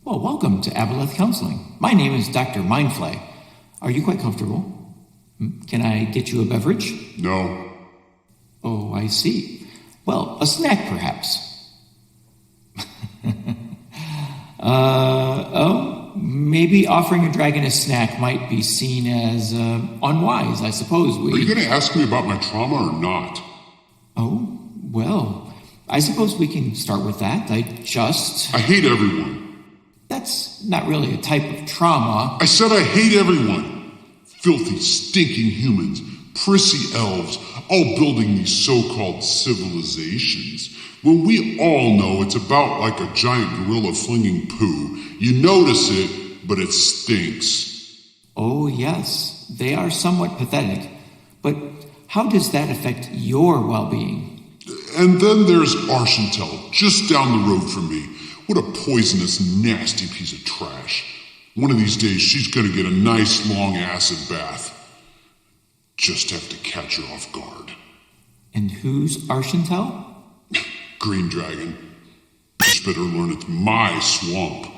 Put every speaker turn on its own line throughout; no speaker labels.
Well, welcome to Aboleth Counseling. My name is Dr. Mindflay. Are you quite comfortable? Can I get you a beverage?
No.
Oh, I see. Well, a snack, perhaps. Maybe offering a dragon a snack might be seen as unwise, I suppose.
Are you going to ask me about my trauma or not?
Oh, well, I suppose we can start with that.
I hate everyone.
That's not really a type of trauma.
I said I hate everyone. Filthy, stinking humans, prissy elves, all building these so-called civilizations. When we all know it's about like a giant gorilla flinging poo. You notice it, but it stinks.
Oh, yes, they are somewhat pathetic. But how does that affect your well-being?
And then there's Arshentel, just down the road from me. What a poisonous, nasty piece of trash. One of these days, she's gonna get a nice, long acid bath. Just have to catch her off guard.
And who's Arshentel?
Green Dragon. You better learn it's my swamp.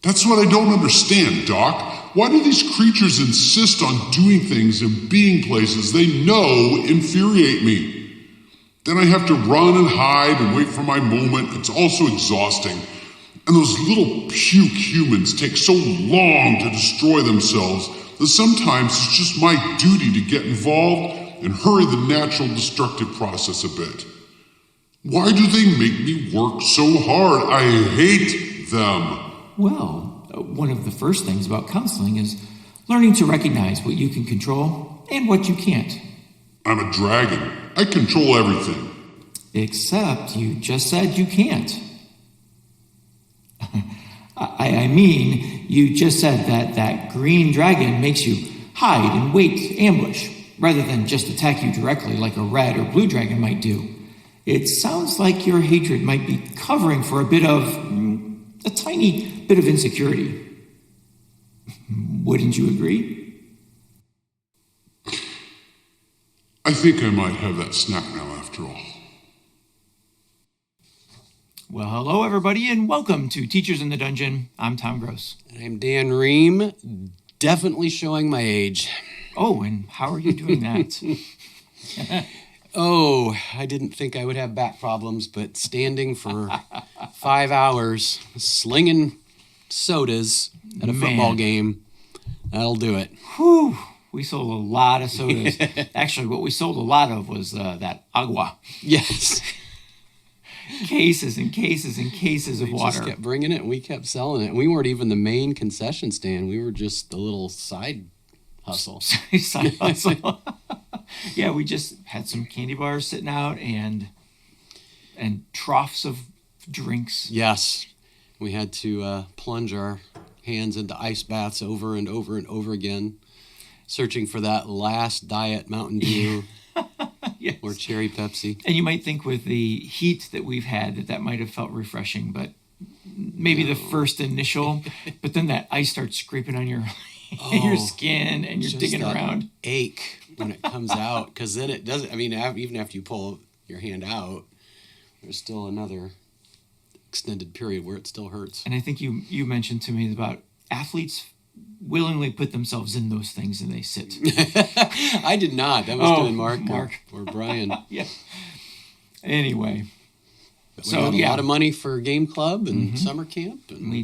That's what I don't understand, Doc. Why do these creatures insist on doing things and being places they know infuriate me? Then I have to run and hide and wait for my moment. It's also exhausting. And those little puke humans take so long to destroy themselves that sometimes it's just my duty to get involved and hurry the natural destructive process a bit. Why do they make me work so hard? I hate them.
Well, one of the first things about counseling is learning to recognize what you can control and what you can't.
I'm a dragon. I control everything.
Except you just said you can't. I mean, you just said that green dragon makes you hide and wait ambush, rather than just attack you directly like a red or blue dragon might do. It sounds like your hatred might be covering for a tiny bit of insecurity. Wouldn't you agree?
I think I might have that snack now after all.
Well, hello everybody, and welcome to Teachers in the Dungeon. I'm Tom Gross.
I'm Dan Ream, definitely showing my age.
Oh, and how are you doing that?
Oh, I didn't think I would have back problems, but standing for 5 hours, slinging sodas at a football game, that'll do it.
Whew, we sold a lot of sodas. Actually, what we sold a lot of was that agua.
Yes.
Cases and cases and cases of water.
We just kept bringing it, and we kept selling it. We weren't even the main concession stand. We were just a little side hustle.
Side hustle. Yeah, we just had some candy bars sitting out and troughs of drinks.
Yes. We had to plunge our hands into ice baths over and over and over again, searching for that last diet Mountain Dew.
Yes.
Or cherry Pepsi.
And you might think with the heat that we've had that might have felt refreshing, but maybe the first initial, but then that ice starts scraping on your your skin and you're digging around.
Ache when it comes out, because then it doesn't, I mean, even after you pull your hand out, there's still another extended period where it still hurts.
And I think you mentioned to me about athletes willingly put themselves in those things and they sit.
I did not. That must have been Mark or Brian.
Yeah. Anyway.
But we got a lot of money for game club and summer camp. And
We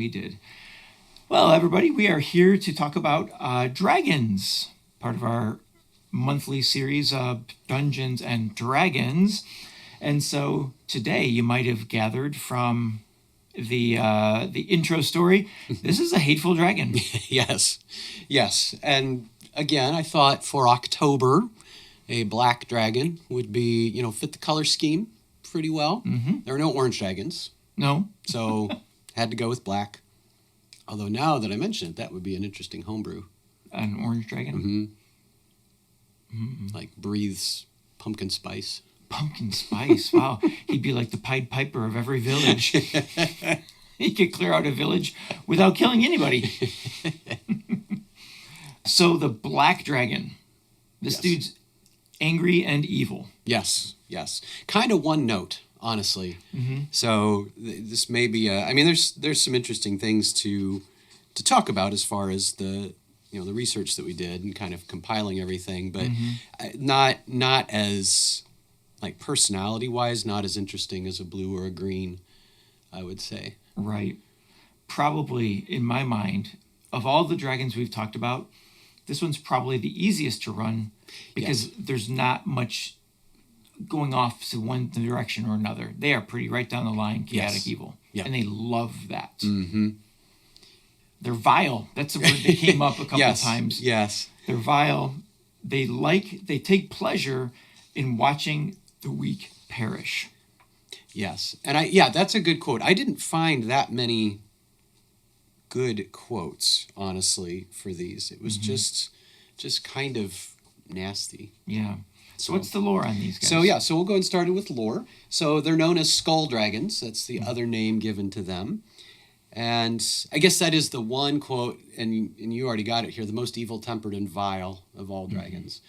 did. Well, everybody, we are here to talk about dragons, part of our monthly series of Dungeons and Dragons. And so today you might have gathered from the intro story, this is a hateful dragon.
Yes. And again, I thought for October, a black dragon would be, fit the color scheme pretty well. Mm-hmm. There are no orange dragons.
No.
So had to go with black. Although now that I mention it, that would be an interesting homebrew.
An orange dragon?
Mm-hmm. Like breathes pumpkin spice.
Pumpkin spice, wow. He'd be like the Pied Piper of every village. He could clear out a village without killing anybody. So the black dragon, this dude's angry and evil.
Yes. Kind of one note honestly. So this may be I mean, there's some interesting things to talk about as far as the the research that we did and kind of compiling everything, but not as like personality wise, not as interesting as a blue or a green, I would say.
Right. Probably in my mind, of all the dragons we've talked about, this one's probably the easiest to run because there's not much going off to one direction or another. They are pretty right down the line, chaotic evil.
Yeah.
And they love that. They're vile. That's a word that came up a couple of times.
Yes.
They're vile. They take pleasure in watching the weak perish.
Yes. And that's a good quote. I didn't find that many good quotes, honestly, for these. It was just kind of nasty.
Yeah. So what's the lore on these guys?
So we'll go and start with lore. So they're known as skull dragons. That's the other name given to them. And I guess that is the one quote, and you already got it here, the most evil-tempered and vile of all dragons.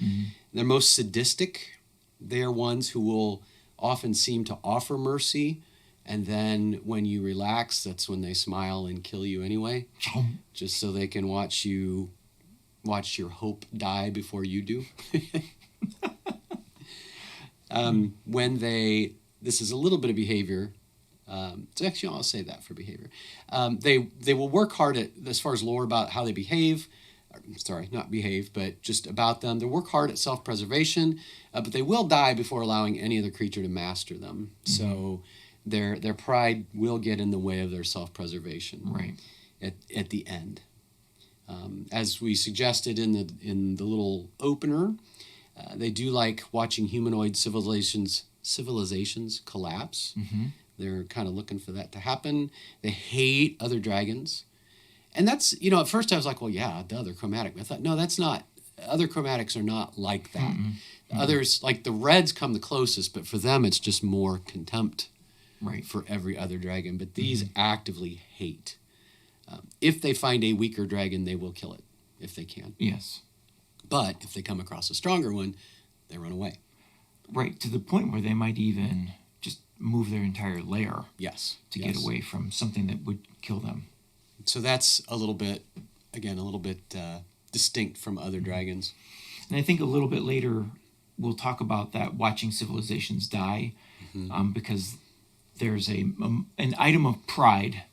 They're most sadistic. They are ones who will often seem to offer mercy, and then when you relax, that's when they smile and kill you anyway, just so they can watch your hope die before you do. This is a little bit of behavior. So actually, I'll say that for behavior. They will work hard at, as far as lore about how they behave. Sorry, not behave, but just about them. They work hard at self-preservation, but they will die before allowing any other creature to master them. So their pride will get in the way of their self-preservation.
Right.
At the end, as we suggested in the little opener, they do like watching humanoid civilizations collapse. They're kind of looking for that to happen. They hate other dragons. And that's, at first I was like, well, yeah, the other chromatic. I thought, no, that's not. Other chromatics are not like that. Others, like the reds come the closest, but for them it's just more contempt for every other dragon. But these actively hate. If they find a weaker dragon, they will kill it, if they can.
Yes.
But if they come across a stronger one, they run away.
Right, to the point where they might even just move their entire lair.
Yes.
To get away from something that would kill them.
So that's a little bit distinct from other dragons.
And I think a little bit later we'll talk about that, watching civilizations die, because there's an item of pride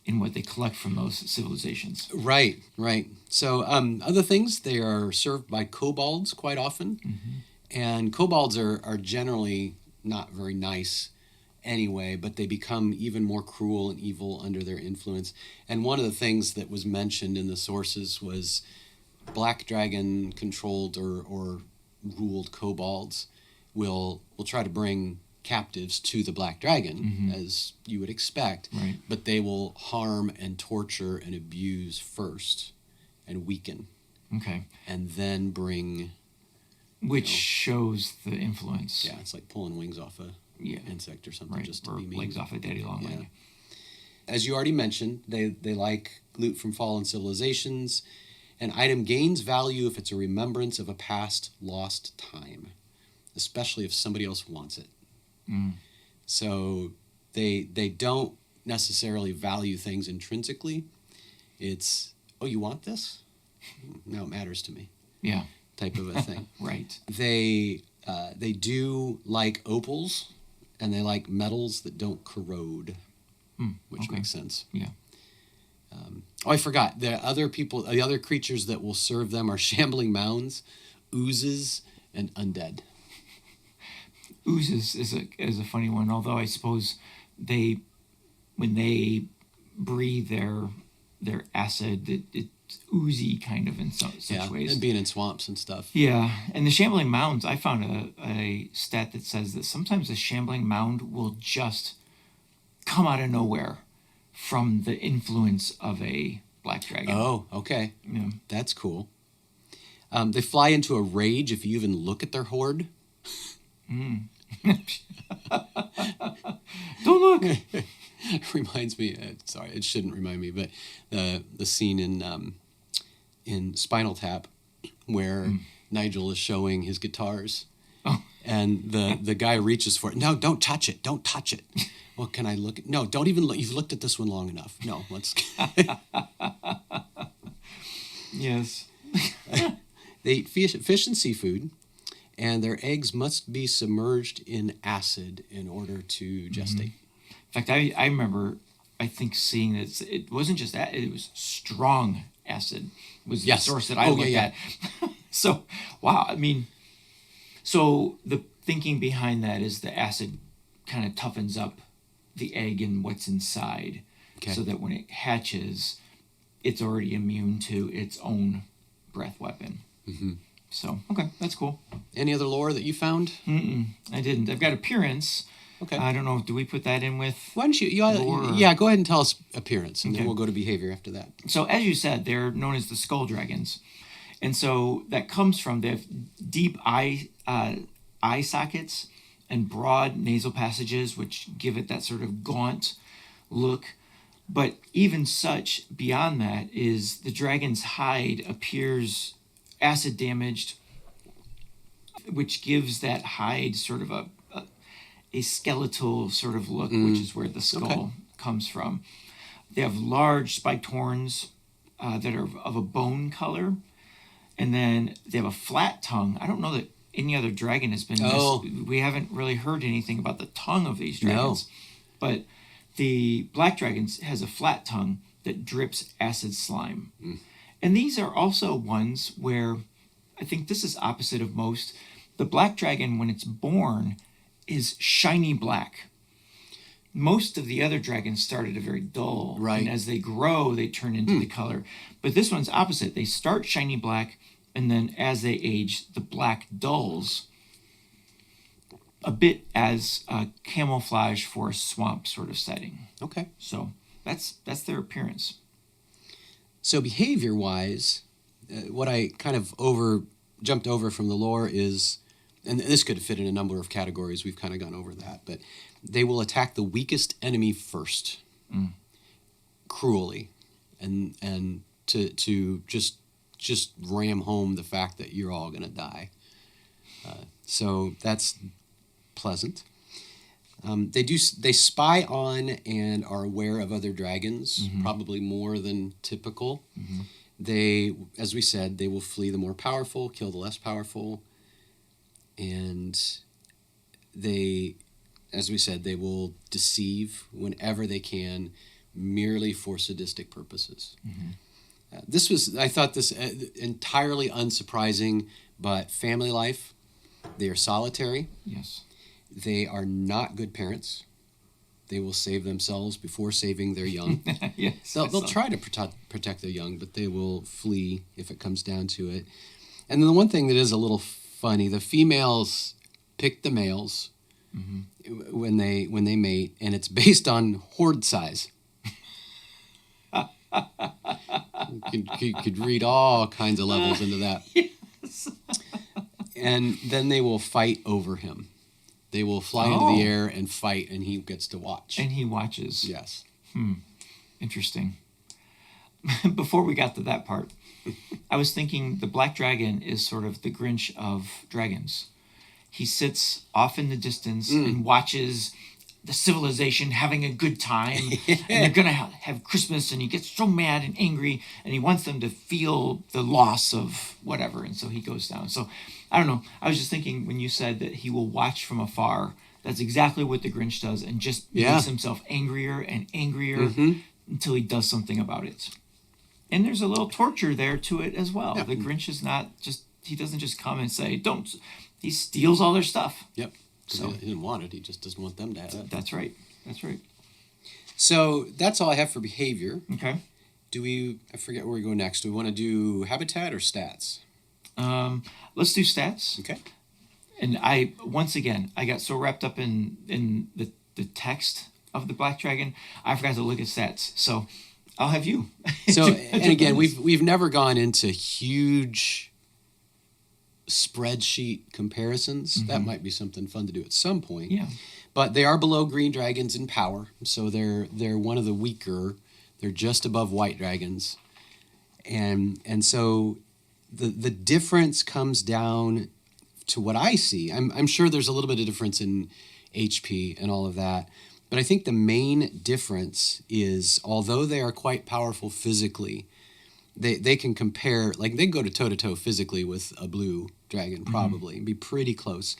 in what they collect from those civilizations. Right.
So other things, they are served by kobolds quite often. And kobolds are generally not very nice anyway, but they become even more cruel and evil under their influence. And one of the things that was mentioned in the sources was black dragon controlled or ruled kobolds will try to bring captives to the black dragon, as you would expect, but they will harm and torture and abuse first and weaken.
Okay.
And then bring...
Which shows the influence.
Yeah, it's like pulling wings off a insect or something, just to
or
be mean.
Legs off a daddy long leg.
As you already mentioned, they like loot from fallen civilizations. An item gains value if it's a remembrance of a past lost time, especially if somebody else wants it. So they don't necessarily value things intrinsically. It's, oh, you want this? Now it matters to me.
Yeah.
Type of a thing.
Right.
They do like opals, and they like metals that don't corrode, which makes sense.
Yeah.
I forgot. The other creatures that will serve them are shambling mounds, oozes, and undead.
Oozes is a funny one, although I suppose when they breathe their acid, it's oozy kind of in such ways.
And being in swamps and stuff.
Yeah, and the shambling mounds, I found a stat that says that sometimes a shambling mound will just come out of nowhere from the influence of a black dragon.
Oh, okay.
Yeah.
That's cool. They fly into a rage if you even look at their horde.
Don't look.
Reminds me. Sorry, it shouldn't remind me, but the scene in Spinal Tap where Nigel is showing his guitars, And the guy reaches for it. No, don't touch it. Don't touch it. Well, can I look? No, don't even look. You've looked at this one long enough. No, let's.
Yes.
They eat fish and seafood, and their eggs must be submerged in acid in order to gestate.
In fact, I remember, I think, seeing that it wasn't just that, it was strong acid was
Yes.
the source that I looked at. So, wow. I mean, so the thinking behind that is the acid kind of toughens up the egg and what's inside, so that when it hatches, it's already immune to its own breath weapon. Mm-hmm. So, okay, that's cool.
Any other lore that you found?
I didn't. I've got appearance.
Okay.
I don't know. Do we put that in with?
Why don't you
lore?
Yeah, go ahead and tell us appearance, and then we'll go to behavior after that.
So, as you said, they're known as the skull dragons. And so that comes from, they have deep eye sockets and broad nasal passages, which give it that sort of gaunt look. But even such, beyond that, is the dragon's hide appears acid damaged, which gives that hide sort of a skeletal sort of look, which is where the skull comes from. They have large spiked horns that are of a bone color. And then they have a flat tongue. I don't know that any other dragon has been we haven't really heard anything about the tongue of these dragons. No. But the black dragon has a flat tongue that drips acid slime. And these are also ones where, I think this is opposite of most, the black dragon, when it's born, is shiny black. Most of the other dragons started a very dull.
Right.
And as they grow, they turn into the color. But this one's opposite. They start shiny black, and then as they age, the black dulls a bit as a camouflage for a swamp sort of setting.
Okay.
So that's their appearance.
So behavior-wise, what I kind of jumped over from the lore is, and this could fit in a number of categories, we've kind of gone over that, but they will attack the weakest enemy first, cruelly, and to just ram home the fact that you're all going to die. So that's pleasant. They spy on and are aware of other dragons, probably more than typical. They, as we said, they will flee the more powerful, kill the less powerful, and they, as we said, they will deceive whenever they can, merely for sadistic purposes. I thought this entirely unsurprising, but family life, they are solitary.
Yes.
They are not good parents. They will save themselves before saving their young.
Yes.
They'll try to protect their young, but they will flee if it comes down to it. And then the one thing that is a little funny, the females pick the males when they mate, and it's based on horde size. You could read all kinds of levels into that.
Yes.
And then they will fight over him. They will fly into the air and fight, and he gets to watch.
And he watches.
Yes.
Interesting. Before we got to that part, I was thinking the black dragon is sort of the Grinch of dragons. He sits off in the distance and watches the civilization having a good time, and they're going to have Christmas, and he gets so mad and angry, and he wants them to feel the loss of whatever, and so he goes down. So, I don't know. I was just thinking when you said that he will watch from afar, that's exactly what the Grinch does, and just makes himself angrier and angrier until he does something about it. And there's a little torture there to it as well. Yeah. The Grinch is not just, he doesn't just come and say, don't. He steals all their stuff.
Yep. So he didn't want it. He just doesn't want them to have it.
That's right. That's right.
So that's all I have for behavior.
Okay.
I forget where we go next. Do we want to do habitat or stats?
Let's do stats.
Okay.
And I got so wrapped up in the text of the Black Dragon, I forgot to look at stats. So I'll have you.
So, and again, we've never gone into huge spreadsheet comparisons. That might be something fun to do at some point.
Yeah.
But they are below green dragons in power, so they're one of the weaker. They're just above white dragons, and so the difference comes down to what I see, I'm sure there's a little bit of difference in HP and all of that, but I think the main difference is, although they are quite powerful physically, they can compare, like they go to toe-to-toe physically with a blue dragon, probably, and be pretty close,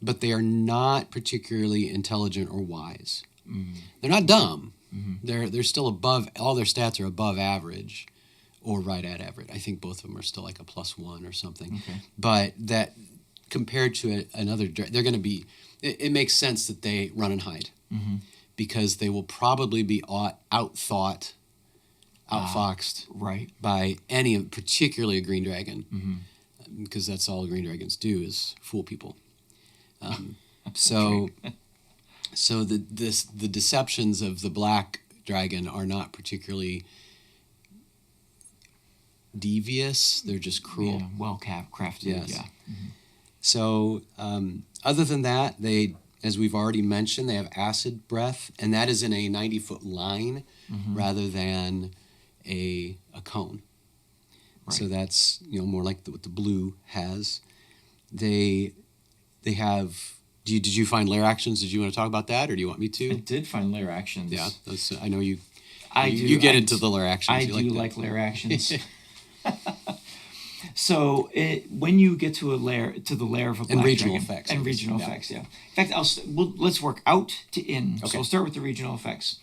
but they are not particularly intelligent or wise. They're not dumb. They're still above, all their stats are above average or right at average. I think both of them are still like a +1 or something. Okay. But that compared to another, they're going to be, it makes sense that they run and hide because they will probably be outthought, outfoxed by any, particularly a green dragon, because that's all green dragons do is fool people. So the deceptions of the black dragon are not particularly devious. They're just cruel.
Yeah, well crafted.
Yes.
Yeah.
So other than that, they, as we've already mentioned, they have acid breath, and that is in a 90-foot line rather than a cone. Right. So that's more like what the blue has. They have. Did you find lair actions? Did you want to talk about that, or do you want me to?
I did find lair actions.
Yeah, I know you.
You
get into the lair actions.
I do like lair actions. So when you get to the lair of a black
and regional
dragon,
effects
and regional effects, yeah. In fact, let's work out to in. Okay. So we'll start with the regional effects.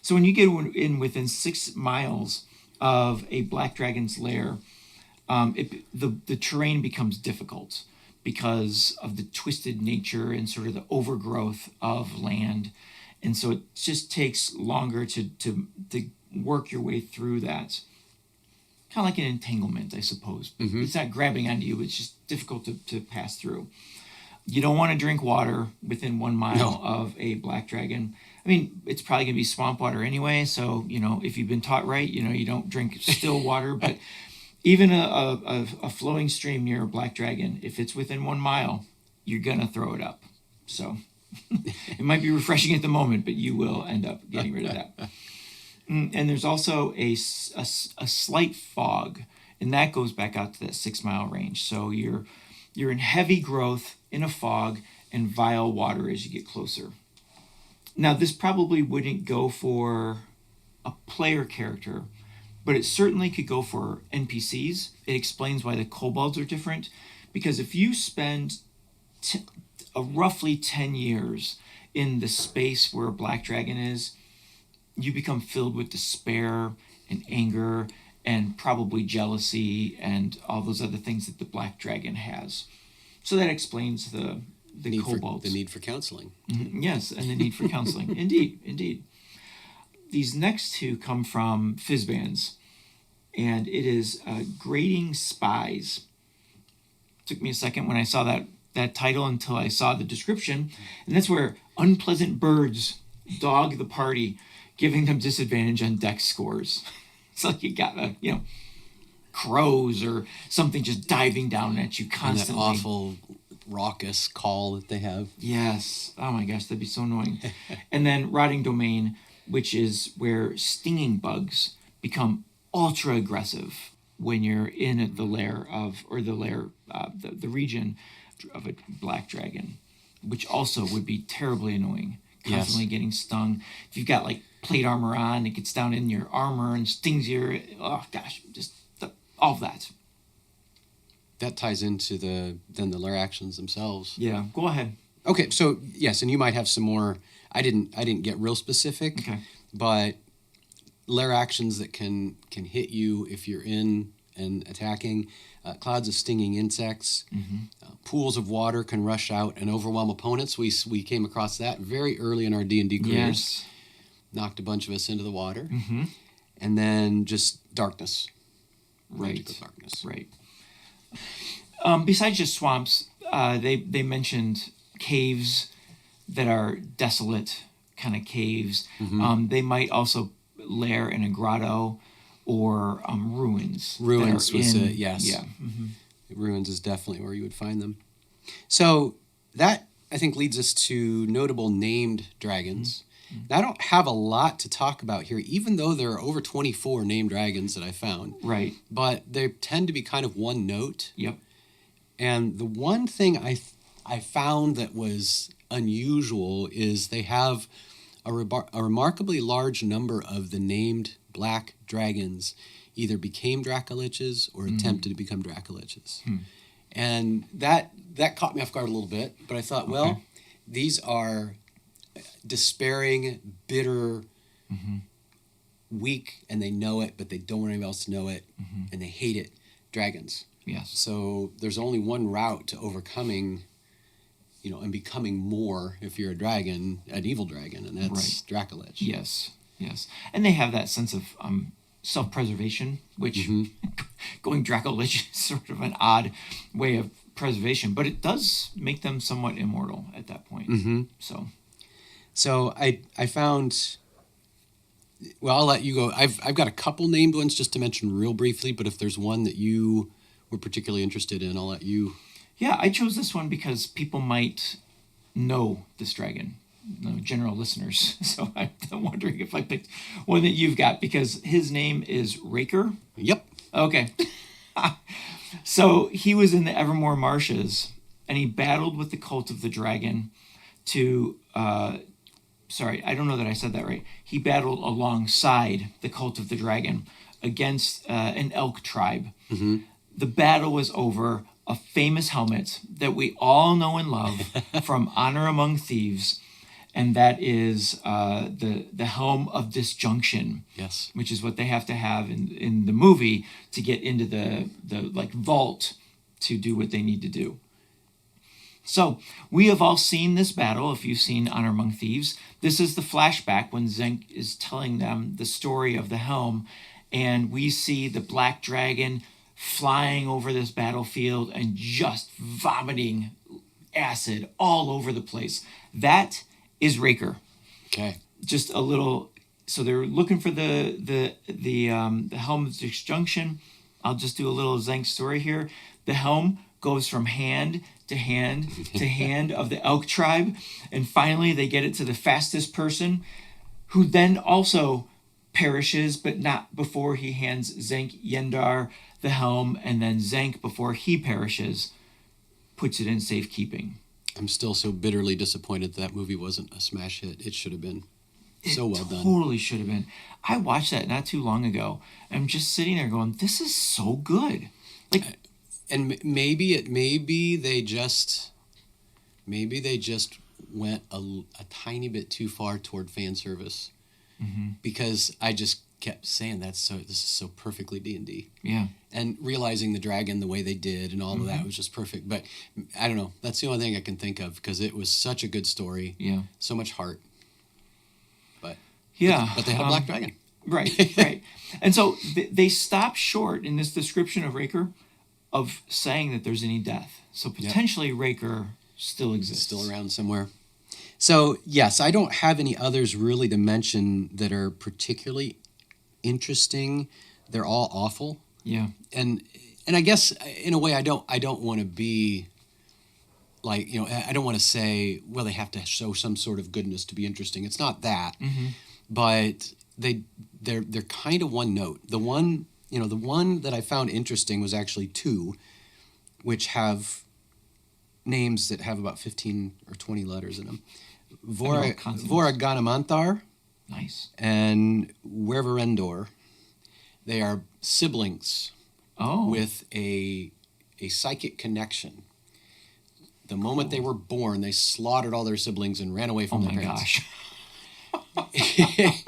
So when you get in within 6 miles of a black dragon's lair, the terrain becomes difficult because of the twisted nature and sort of the overgrowth of land, and so it just takes longer to work your way through that. Kind of like an entanglement, I suppose. It's not grabbing onto you, it's just difficult to pass through. You don't want to drink water within 1 mile of a black dragon. I mean, it's probably going to be swamp water anyway, so, if you've been taught right, you don't drink still water, but even a flowing stream near a black dragon, if it's within 1 mile, you're going to throw it up. So it might be refreshing at the moment, but you will end up getting rid of that. And there's also a slight fog, and that goes back out to that 6 mile range. So you're in heavy growth in a fog and vile water as you get closer. Now, this probably wouldn't go for a player character, but it certainly could go for NPCs. It explains why the kobolds are different, because if you spend roughly 10 years in the space where a black dragon is, you become filled with despair and anger and probably jealousy and all those other things that the black dragon has. So that explains the kobolds.
The need for counseling.
Yes, and the need for counseling. Indeed. These next two come from Fizzbands, and it is Grading Spies. Took me a second when I saw that title until I saw the description, and that's where unpleasant birds dog the party, giving them disadvantage on dex scores. It's like you got crows or something just diving down at you constantly.
And that awful raucous call that they have.
Yes. Oh my gosh, that'd be so annoying. And then Rotting Domain, which is where stinging bugs become ultra aggressive when you're in the lair of, or the lair, the region of a black dragon, which also would be terribly annoying. Constantly getting stung. If you've got like plate armor on, it gets down in your armor and stings you. Oh gosh, just all of that.
That ties into the lair actions themselves.
Yeah, go ahead.
Okay, so yes, and you might have some more. I didn't get real specific, but lair actions that can hit you if you're in and attacking. Clouds of stinging insects, pools of water can rush out and overwhelm opponents. We came across that very early in our D&D careers.
Yes.
Knocked a bunch of us into the water. And then just darkness. Magical darkness.
Right. Besides just swamps, they mentioned caves that are desolate kind of caves. They might also lair in a grotto or ruins.
Ruins was yes.
Yeah.
Ruins is definitely where you would find them. So that, I think, leads us to notable named dragons. Now, I don't have a lot to talk about here, even though there are over 24 named dragons that I found.
Right.
But they tend to be kind of one note.
Yep.
And the one thing I found that was unusual is they have a remarkably large number of the named black dragons either became Dracoliches or attempted to become Dracoliches. And that caught me off guard a little bit, but I thought, well, these are despairing, bitter, weak, and they know it, but they don't want anyone else to know it, and they hate it, dragons.
Yes.
So there's only one route to overcoming, and becoming more, if you're a dragon, an evil dragon, and that's Dracolich.
Yes, yes. And they have that sense of self-preservation, which going Dracolich is sort of an odd way of preservation, but it does make them somewhat immortal at that point.
So I found, well, I'll let you go. I've got a couple named ones just to mention real briefly, but if there's one that you were particularly interested in, I'll let you.
Yeah, I chose this one because people might know this dragon, general listeners. So I'm wondering if I picked one that you've got, because his name is Raker.
Yep.
Okay. So he was in the Evermore Marshes, and he battled with the cult of the dragon to... sorry, I don't know that I said that right. He battled alongside the cult of the dragon against an elk tribe. The battle was over. A famous helmet that we all know and love from Honor Among Thieves, and that is the helm of disjunction.
Yes,
which is what they have to have in the movie to get into the vault to do what they need to do. So we have all seen this battle. If you've seen Honor Among Thieves, this is the flashback when Zenk is telling them the story of the helm, and we see the black dragon flying over this battlefield and just vomiting acid all over the place. That is Raker.
Okay.
Just a little. So they're looking for the helm of disjunction. I'll just do a little Zenk story here. The helm goes from hand to hand to hand of the elk tribe, and finally they get it to the fastest person, who then also perishes, but not before he hands Zenk Yendar the helm, and then Zenk, before he perishes, puts it in safekeeping.
I'm still so bitterly disappointed that movie wasn't a smash hit. It should have been. So well done.
Totally should have been. I watched that not too long ago. I'm just sitting there going, this is so good. Like,
and maybe they just went a tiny bit too far toward fan service, because I just kept saying this is so perfectly D&D.
Yeah.
And realizing the dragon the way they did and all of that was just perfect. But I don't know. That's the only thing I can think of, because it was such a good story.
Yeah.
So much heart. But
yeah.
But they had a black dragon.
Right, right. And so they stop short in this description of Raker of saying that there's any death. So potentially Raker still exists.
Still around somewhere. So, yes, I don't have any others really to mention that are particularly interesting. They're all awful.
Yeah.
And I guess in a way I don't want to be like, I don't want to say, well, they have to show some sort of goodness to be interesting. It's not that. But they're kind of one note. The one that I found interesting was actually two, which have names that have about 15 or 20 letters in them. Voraganamanthar.
Nice.
And Werverendor. They are siblings with a psychic connection. The moment they were born, they slaughtered all their siblings and ran away from their parents.
Gosh.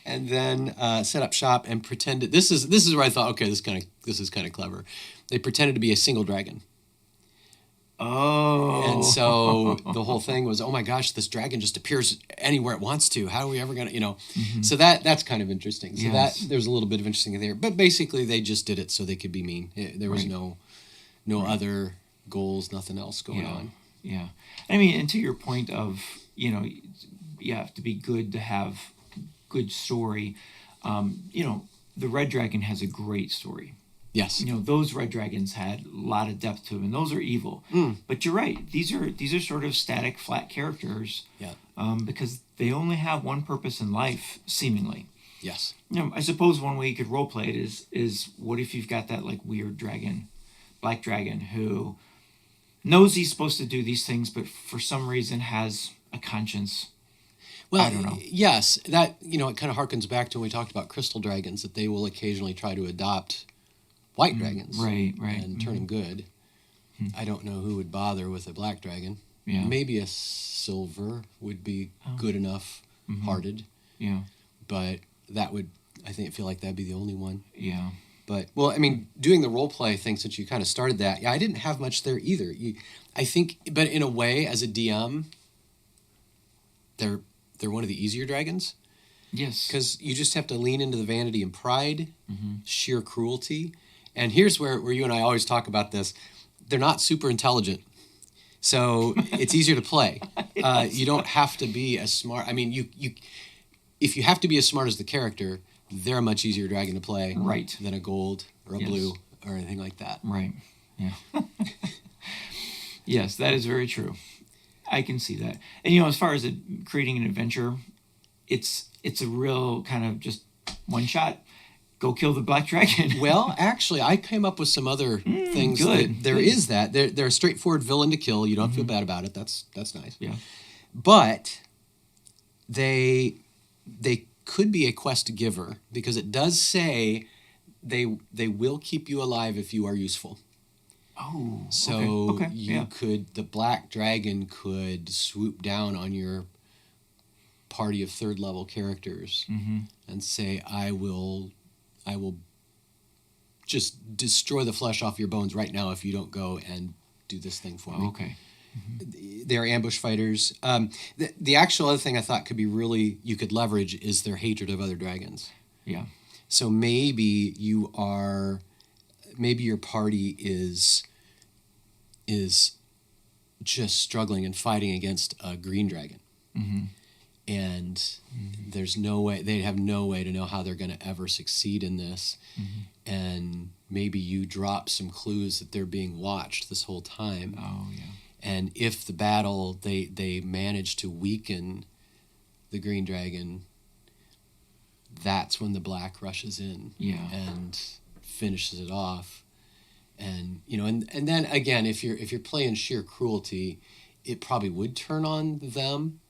and then set up shop and pretended. This is where I thought, okay, this is kind of clever. They pretended to be a single dragon.
Oh.
And so the whole thing was, oh my gosh, this dragon just appears anywhere it wants to. How are we ever going to, So that's kind of interesting. So there's a little bit of interesting there. But basically they just did it so they could be mean. There was no other goals, nothing else going on.
Yeah. I mean, and to your point of, you have to be good to have good story. The Red Dragon has a great story.
Yes.
Those red dragons had a lot of depth to them, and those are evil. But you're right. These are sort of static, flat characters.
Yeah.
Because they only have one purpose in life, seemingly.
Yes.
I suppose one way you could role play it is what if you've got that like weird dragon black dragon who knows he's supposed to do these things, but for some reason has a conscience.
Well,
I don't know.
Yes, that, it kind of harkens back to when we talked about crystal dragons, that they will occasionally try to adopt white dragons.
Right.
And turn them good. I don't know who would bother with a black dragon.
Yeah.
Maybe a silver would be good enough hearted.
Yeah.
But that would, I feel like that'd be the only one.
Yeah.
But, well, I mean, doing the role play thing, since you kind of started that, I didn't have much there either. I think, but in a way, as a DM, they're one of the easier dragons.
Yes.
Because you just have to lean into the vanity and pride, sheer cruelty. And here's where you and I always talk about this. They're not super intelligent. So it's easier to play. You don't have to be as smart. I mean, if you have to be as smart as the character, they're a much easier dragon to play than a gold or a blue or anything like that.
Right. Yeah. Yes, that is very true. I can see that. And, as far as creating an adventure, it's a real kind of just one shot. Go kill the black dragon.
Well, actually, I came up with some other things.
Good.
There is that. They're a straightforward villain to kill. You don't feel bad about it. That's nice.
Yeah.
But they could be a quest giver, because it does say they will keep you alive if you are useful.
Oh.
So
okay.
The black dragon could swoop down on your party of third level characters and say, I will just destroy the flesh off your bones right now if you don't go and do this thing for me.
Okay.
They're ambush fighters. The actual other thing I thought could be really, you could leverage, is their hatred of other dragons.
Yeah.
So maybe your party is just struggling and fighting against a green dragon. And there's no way, they have no way to know how they're going to ever succeed in this. And maybe you drop some clues that they're being watched this whole time.
Oh, yeah.
And if the battle, they manage to weaken the green dragon, that's when the black rushes in and finishes it off. And, and then again, if you're playing sheer cruelty, it probably would turn on them.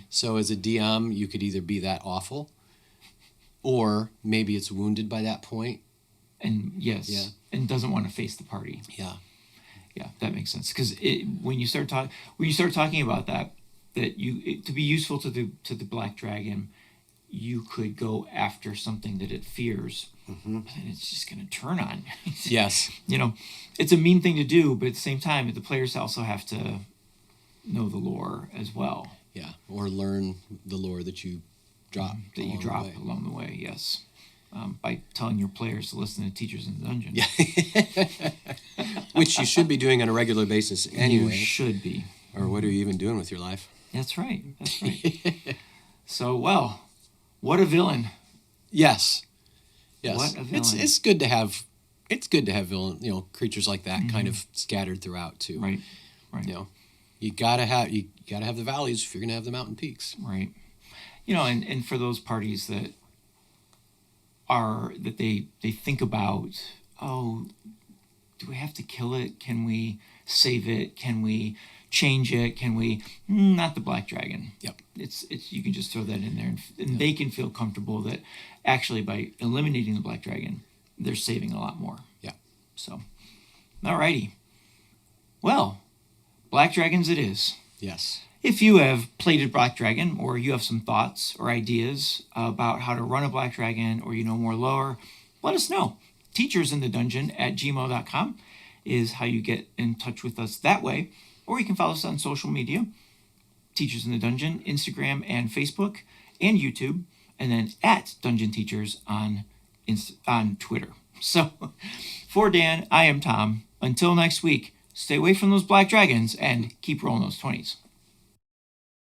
So as a DM, you could either be that awful, or maybe it's wounded by that point.
And and doesn't want to face the party.
Yeah.
Yeah, that makes sense. Because when you start talking about that to be useful to the black dragon, you could go after something that it fears, and it's just going to turn on.
Yes.
It's a mean thing to do, but at the same time, the players also have to know the lore as well.
Yeah, or learn the lore that you drop.
Along the way. Yes. By telling your players to listen to Teachers in the Dungeon.
Yeah. Which you should be doing on a regular basis anyway.
You should be.
Or what are you even doing with your life?
That's right. So, what a villain.
Yes.
What a villain.
It's good to have villain, creatures like that kind of scattered throughout too.
Right.
You gotta have the valleys if you're gonna have the mountain peaks.
Right. And for those parties that they think about, do we have to kill it? Can we save it? Can we change it? Can we? Not the black dragon.
Yep.
It's you can just throw that in there, and they can feel comfortable that actually by eliminating the black dragon, they're saving a lot more.
Yeah.
So, alrighty. Well, black dragons it is.
Yes.
If you have played a black dragon, or you have some thoughts or ideas about how to run a black dragon, or more lore, let us know. teachersinthedungeon@gmail.com is how you get in touch with us that way. Or you can follow us on social media, Teachers in the Dungeon, Instagram and Facebook and YouTube, and then @Dungeon Teachers on Twitter. So, for Dan, I am Tom. Until next week, stay away from those black dragons and keep rolling those 20s.